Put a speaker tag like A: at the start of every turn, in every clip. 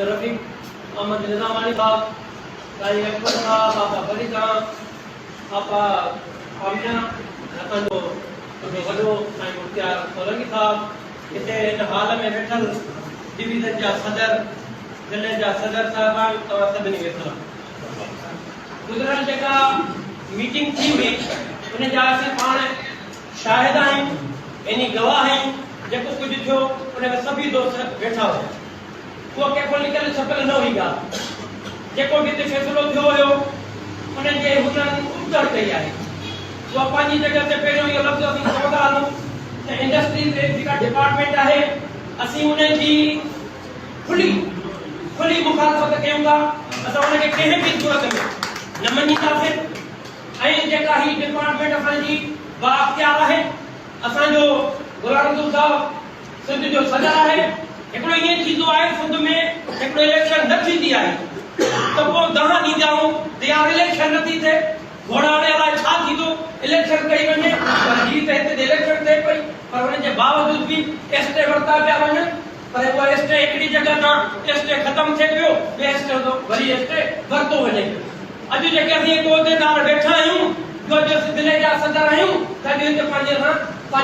A: रफीक अहमद निजामानी साहब, काजी अकबर साहब, आपा बरी खान, आपा आमिना, असांजो वॾो साईं मुख्तियार सोलंकी साहब, हिते हिन हाल में वेठल डिवीज़न जा सदर, ज़िले जा सदर साहिबान, तव्हां सभिनी खे सलाम। गुज़िरियल जेका मीटिंग थी हुई उन जा असीं पाण शाहिद आहियूं, यानी गवाह आहियूं। जेको कुझु थियो उन में सभी दोस्त वेठा हुआ, उहा कंहिंखो लिकियल छपियल न हुई ॻाल्हि। जेको बि हिते फ़ैसिलो थियो हुयो उन्हनि जे हुननि उबतड़ कई आहे। उहा पंहिंजी जॻह ते पहिरियों इहो लफ़्ज़ असीं चवंदा हलूं त इंडस्ट्री जे जेका डिपार्टमेंट आहे असीं उन जी खुली मुखालफ़त कयूं था। असां उनखे कंहिं बि सूरत में न मञींदासीं। ऐं जेका ही डिपार्टमेंट असांजी बाअख्तियार आहे, असांजो गुलाम रसूल साहब सिंध जो सदर आहे। हिकिड़ो ईअं थींदो आहे सिंध में हिकिड़ो इलेक्शन न थींदी आहे त पोइ दहा ॾींदा आहियूं त यार इलेक्शन नथी थिए, घोड़ाड़े अलाए छा थींदो, इलेक्शन कई वञे। पर ही त हिते इलेक्शन थिए पई, पर हुन जे बावजूद बि स्टे वरिता पिया वञनि। पर उहा स्टे हिकिड़ी जॻह तां स्टे ख़तमु थिए पियो, ॿिए स्टे तो वरी स्टे वरितो वञे पियो। अॼु जेके असीं उहिदेदार वेठा आहियूं, जो ज़िले जा सदर आहियूं, त अॼु हिते पंहिंजे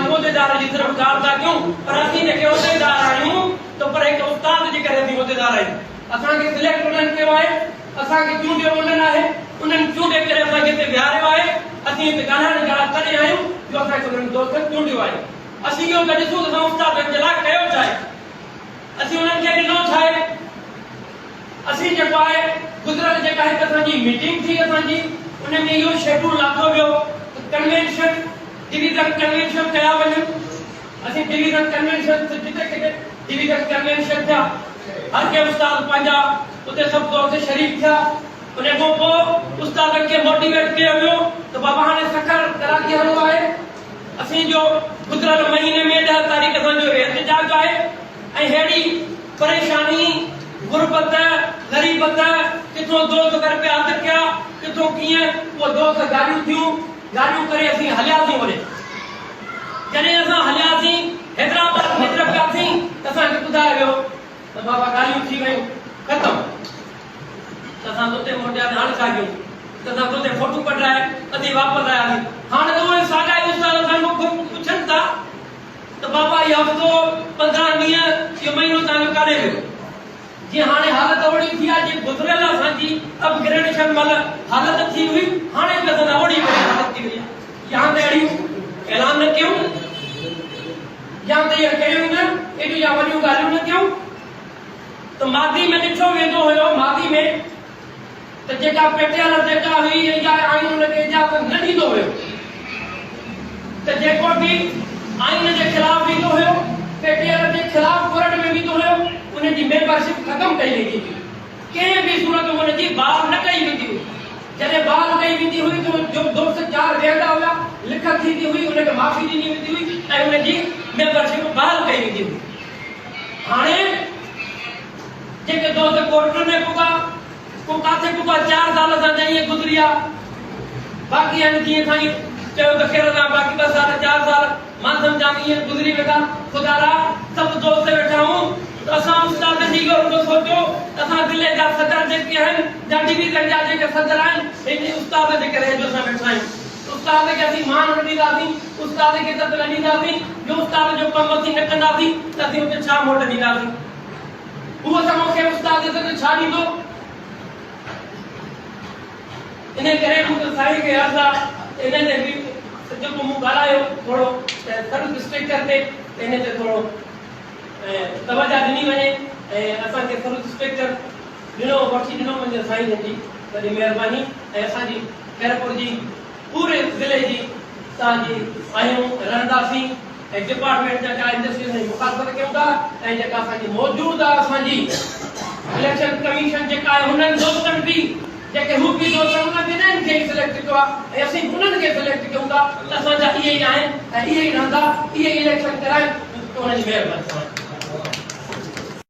A: उहिदेदार जी सिर्फ़ ॻाल्हि था कयूं। पर असीं जेके उहिदेदार आहियूं त पर हिकु उस्ताद जे करे असीं उहिदेदार आहियूं। असांखे सिलेक्ट उन्हनि कयो आहे, असांखे चूंडियो उन्हनि आहे, उन्हनि चूंडे करे असांखे हिते विहारियो आहे। असीं हिते ॻाल्हाइण जा तॾहिं आहियूं जो असांखे उन्हनि दोस्तनि चूंडियो आहे। असीं इहो त ॾिसूं त असां उस्ताद जे लाइ कयो छा आहे, असीं उन्हनि खे ॾिनो छा आहे। असीं जेको आहे गुज़िरियल जेका हिकु असांजी मीटिंग थी, असांजी उन में इहो शेड्यूल लाथो वियो त कन्वेंशन डिवीज़न कन्वेंशन कया वञनि। असीं डिवीज़न कन्वेंशन जिते किथे डिवीज़न कन्वेंशन थिया, हर के उस्ताद पंहिंजा उते सभु दोस्त शरीक थिया। उन खां पोइ उस्तादनि खे मोटिवेट कयो वियो त बाबा हाणे सखर कराची हलो आहे। असीं जो गुज़िरियल महीने में 10 तारीख़ असांजो एहतिजाज आहे ऐं अहिड़ी परेशानी, गुरबत, ग़रीबत, किथों दोस्त घर पे आदर किया, किथों कीअं वो दोस्त गाड़ियूं करे असीं हलियासीं। वरी जॾहिं असां हलियासीं हैदराबाद में पियासीं त असांखे ॿुधायो वियो त बाबा गाड़ियूं थी वयूं ख़तमु। त असां उते मोटियासीं, हाणे छा कयूं? त असां उते फोटू कढाए असीं वापसि आयासीं। हाणे त उहे साॻा ई उस्ताद असां पुछनि था त बाबा इहो हफ़्तो 15 ॾींहं इहो महीनो तव्हांजो काॾे वियो? जी हाणे हालत ओड़ी थी आहे, जी गुज़िरियल असांजी अपग्रेडेशन महिल हालत थी हुई, हाणे बि असां ओड़ी हालत थी वई आहे। या त अहिड़ियूं ऐलान न कयूं, या त इहे कयूं न, एॾियूं या वॾियूं ॻाल्हियूं न कयूं। त मादी में ॾिठो वेंदो हुयो, मादी में त जेका पेटियल जेका हुई या आईन हुनखे इजाज़त न ॾींदो हुयो, त जेको बि आईन जे ख़िलाफ़ ईंदो हुयो, पेटियल जे ख़िलाफ़ कोर्ट में वेंदो हुयो, उनजी मेंबरशिप ख़त्म कई वेंदी हुई। कंहिं बि सूरत में उनजी बहाल न कई वेंदी हुई। जॾहिं बहाल कई वेंदी हुई त जो दोस्त 4 वेहंदा हुआ, लिखत थींदी हुई, उनखे माफ़ी ॾिनी वेंदी हुई ऐं उनजी मेंबरशिप बहाल कई वेंदी हुई। हाणे जेके दोस्त कोर्ट में पुॻा, को काथे पुॻा 4 साल सां ईअं गुज़री आहे। बाक़ी आहिनि जीअं साईं चयो त ख़ैर सां बाक़ी 2 साल 4 साल मां सम्झां ईअं गुज़री वेंदा। ख़ुदा रा सभु दोस्त वेठा हूं त असां उस्ताद जी ॻाल्हि सोचो, असां ज़िले जा सदर जेके आहिनि, जा डिवीज़न जा जेके सदर आहिनि, इन उस्ताद जे करे जो असां वेठा आहियूं। उस्ताद खे असीं मान न ॾींदासीं, उस्ताद खे इज़त न ॾींदासीं, जो उस्ताद जो कमु असीं न कंदासीं त असीं उते छा मोट ॾींदासीं? उहो त मूंखे उस्ताद इज़त छा ॾींदो? इन करे मूंखे साईं खे अर्ज़ु आहे इन ते बि जेको मूं ॻाल्हायो थोरो सर्विस स्ट्रक्चर ते, इन ते थोरो तवजा ॾिनी वञे ऐं असांखे सर्विस स्ट्रक्चर वठी ॾिनो वञे। साईं जी वॾी महिरबानी ऐं असांजी खैरपुर जी पूरे ज़िले जी असांजी आहियूं, रहंदासीं ऐं डिपार्टमेंट जा इंडस्ट्री जी मुखालफ़त कयूं था। ऐं जेका असांजी मौजूदा असांजी इलेक्शन कमीशन जेका आहे, हुननि दोस्तनि बि जेके हू बि दोस्त उन्हनि ॿिन्हिनि खे सिलेक्ट कयो आहे ऐं असीं उन्हनि खे सिलेक्ट कयूं था त असांजा इहे ई आहिनि ऐं इहे ई रहंदा, इहे इलेक्शन कराइनि। उन्हनि जी महिरबानी।